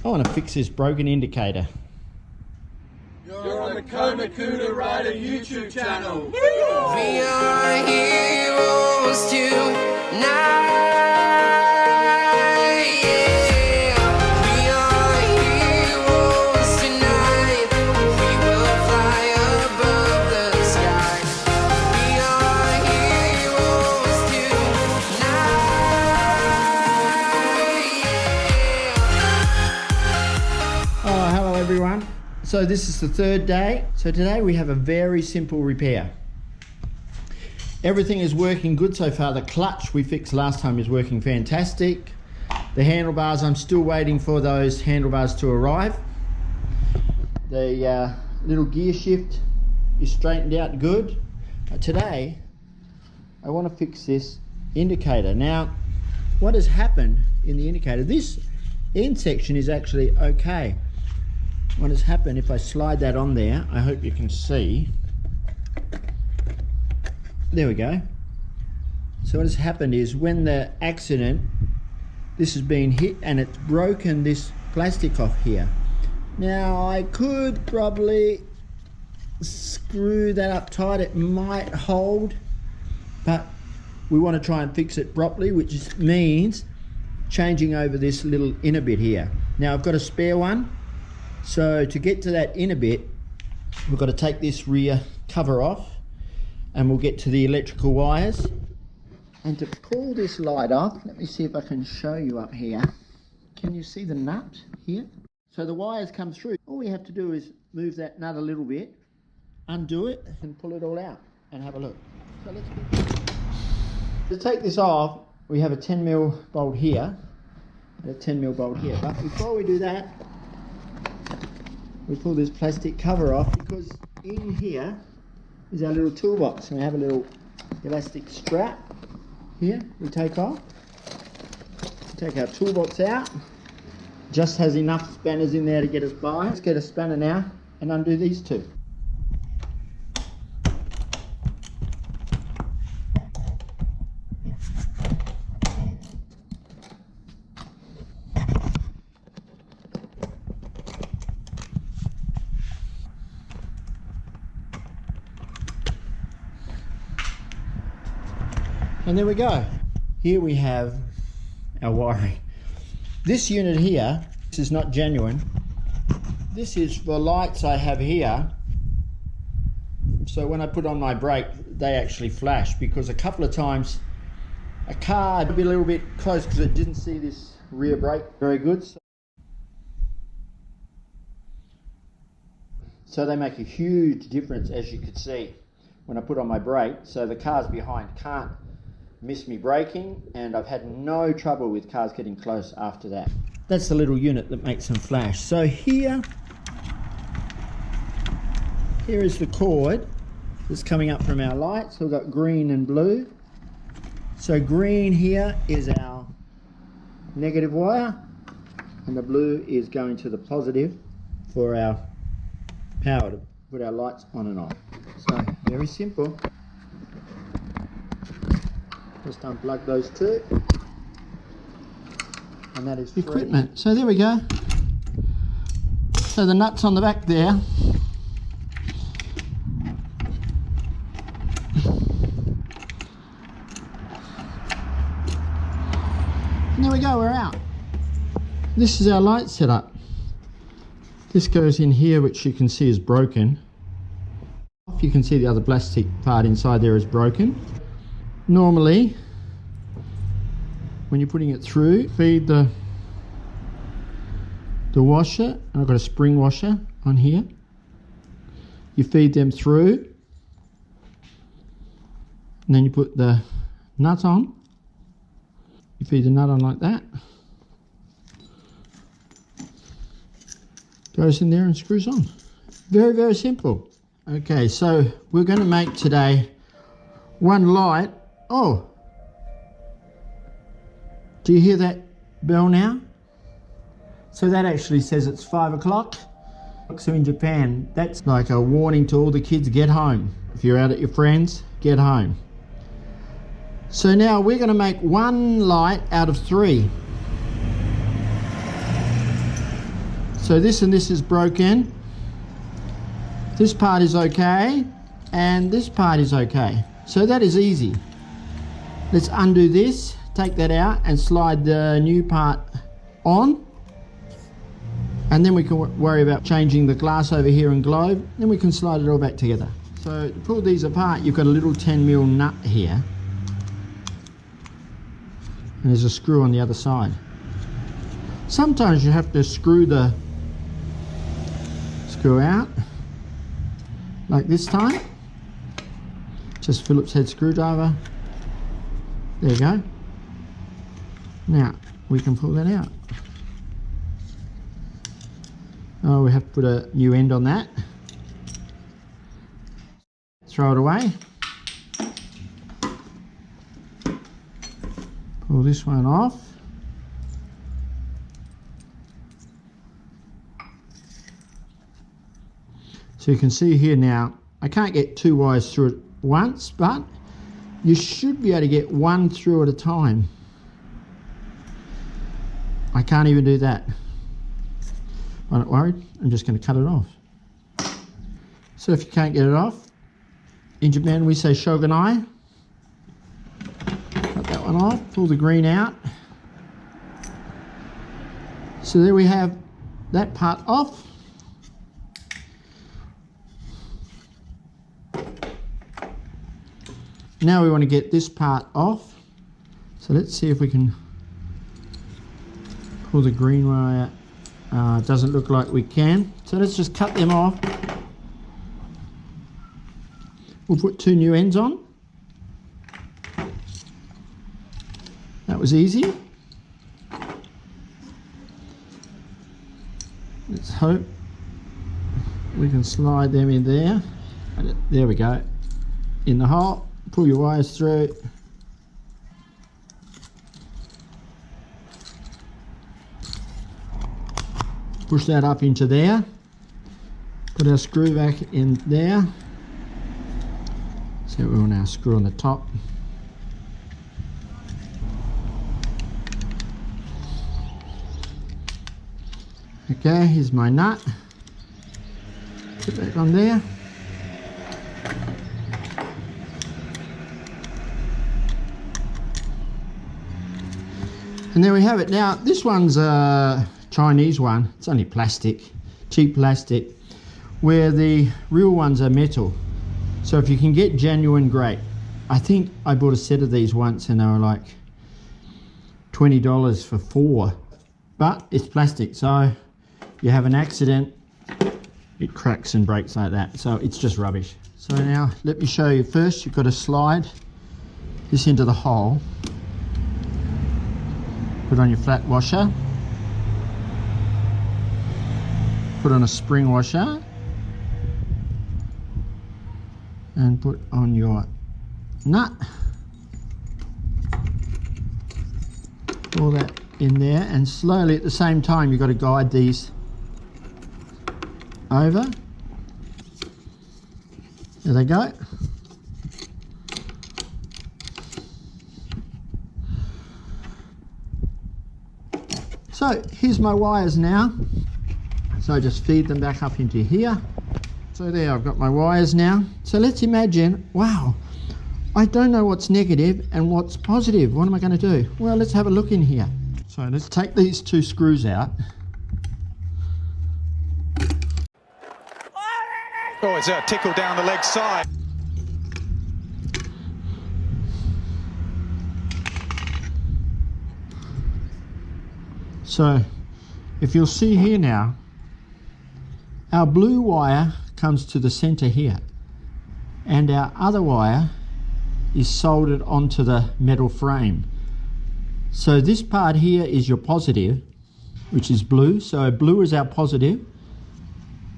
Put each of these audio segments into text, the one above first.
I want to fix this broken indicator. You're on the Kodokuna Raida YouTube channel. We are heroes tonight. Yeah. We are heroes tonight. We will fly above the sky. We are heroes tonight. Yeah. Oh, hello everyone. So this is the third day. So today we have a very simple repair. Everything is working good so far. The clutch we fixed last time is working fantastic. The handlebars, I'm still waiting for those handlebars to arrive. The little gear shift is straightened out good. But today I want to fix this indicator. Now what has happened in the indicator, this end section is actually okay. What has happened, if I slide that on there, I hope you can see. There we go. So what has happened is when the accident, this has been hit and it's broken this plastic off here. Now I could probably screw that up tight, it might hold, but we want to try and fix it properly, which means changing over this little inner bit here. Now I've got a spare one. So to get to that inner bit, we've got to take this rear cover off and we'll get to the electrical wires. And to pull this light off, let me see if I can show you up here. Can you see the nut here? So the wires come through. All we have to do is move that nut a little bit, undo it and pull it all out and have a look. So let's to take this off, we have a 10mm bolt here and a 10mm bolt here. But before we do that, we pull this plastic cover off because in here is our little toolbox and we have a little elastic strap here we take off. We take our toolbox out, just has enough spanners in there to get us by. Let's get a spanner now and undo these two. And there we go. Here we have our wiring. This unit here, this is not genuine. This is for lights I have here. So when I put on my brake, they actually flash because a couple of times a car would be a little bit close because it didn't see this rear brake very good. So they make a huge difference, as you could see when I put on my brake. So the cars behind can't miss me braking, and I've had no trouble with cars getting close after that. That's the little unit that makes them flash. So here is the cord that's coming up from our lights. We've got green and blue. So green here is our negative wire and the blue is going to the positive for our power to put our lights on and off. So very simple. Just unplug those two, and that is equipment. So there we go. So the nuts on the back there. And there we go, we're out. This is our light setup. This goes in here, which you can see is broken. You can see the other plastic part inside there is broken. Normally, when you're putting it through, feed the washer. I've got a spring washer on here. You feed them through, and then you put the nut on. You feed the nut on like that. Goes in there and screws on. Very, very simple. Okay, so we're going to make today one light. Oh, do you hear that bell now? So that actually says it's 5 o'clock. So in Japan, that's like a warning to all the kids, get home. If you're out at your friends, get home. So now we're going to make one light out of 3. So this and this is broken. This part is okay, and this part is okay. So that is easy. Let's undo this, take that out, and slide the new part on. And then we can worry about changing the glass over here and globe. Then we can slide it all back together. So to pull these apart, you've got a little 10mm nut here. And there's a screw on the other side. Sometimes you have to screw the screw out, like this time. Just Phillips head screwdriver. There you go. Now we can pull that out. Oh, we have to put a new end on that. Throw it away. Pull this one off. So you can see here now, I can't get 2 wires through it once, but you should be able to get 1 through at a time. I can't even do that. I'm not worried, I'm just going to cut it off. So if you can't get it off, in Japan we say shogunai. Cut that one off, pull the green out. So there we have that part off. Now we want to get this part off. So let's see if we can pull the green wire. It doesn't look like we can. So let's just cut them off. We'll put 2 new ends on. That was easy. Let's hope we can slide them in there. There we go. In the hole. Pull your wires through. Push that up into there. Put our screw back in there. So we want our screw on the top. Okay, here's my nut. Put that on there. And there we have it. Now this one's a Chinese one. It's only plastic, cheap plastic, where the real ones are metal. So if you can get genuine, great. I think I bought a set of these once and they were like $20 for 4. But it's plastic, so you have an accident, it cracks and breaks like that. So it's just rubbish. So now let me show you. First you've got to slide this into the hole. Put on your flat washer, put on a spring washer, and put on your nut. All that in there, and slowly at the same time you've got to guide these over. There they go. So here's my wires now. So I just feed them back up into here. So there, I've got my wires now. So let's imagine, wow, I don't know what's negative and what's positive. What am I going to do? Well, let's have a look in here. So let's take these 2 screws out. Oh, it's a tickle down the leg side. So if you'll see here now, our blue wire comes to the center here, and our other wire is soldered onto the metal frame. So this part here is your positive, which is blue. So blue is our positive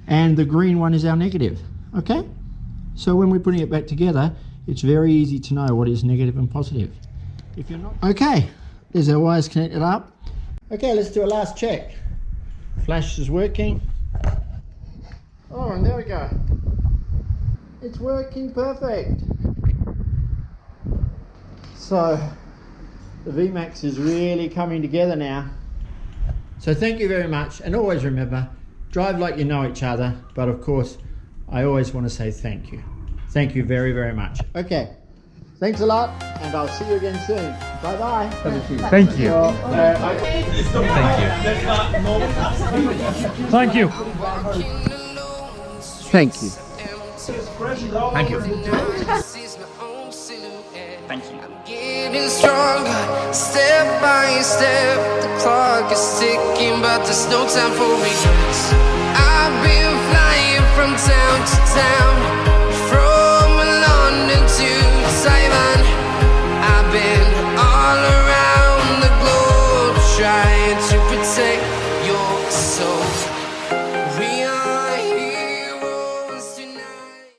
and the green one is our negative. Okay, so when we're putting it back together, it's very easy to know what is negative and positive. If you're not okay, there's our wires connected up. Okay, let's do a last check. Flash is working. Oh, and there we go. It's working perfect. So the Vmax is really coming together now. So thank you very much, and always remember, drive like you know each other, but of course, I always want to say thank you. Thank you very, very much. Okay, thanks a lot, and I'll see you again soon. Bye-bye. Thank you. Thank you. Thank you. Thank you. Getting stronger, step by step. The clock is ticking, but there's no time for regrets. I've been flying from town to town.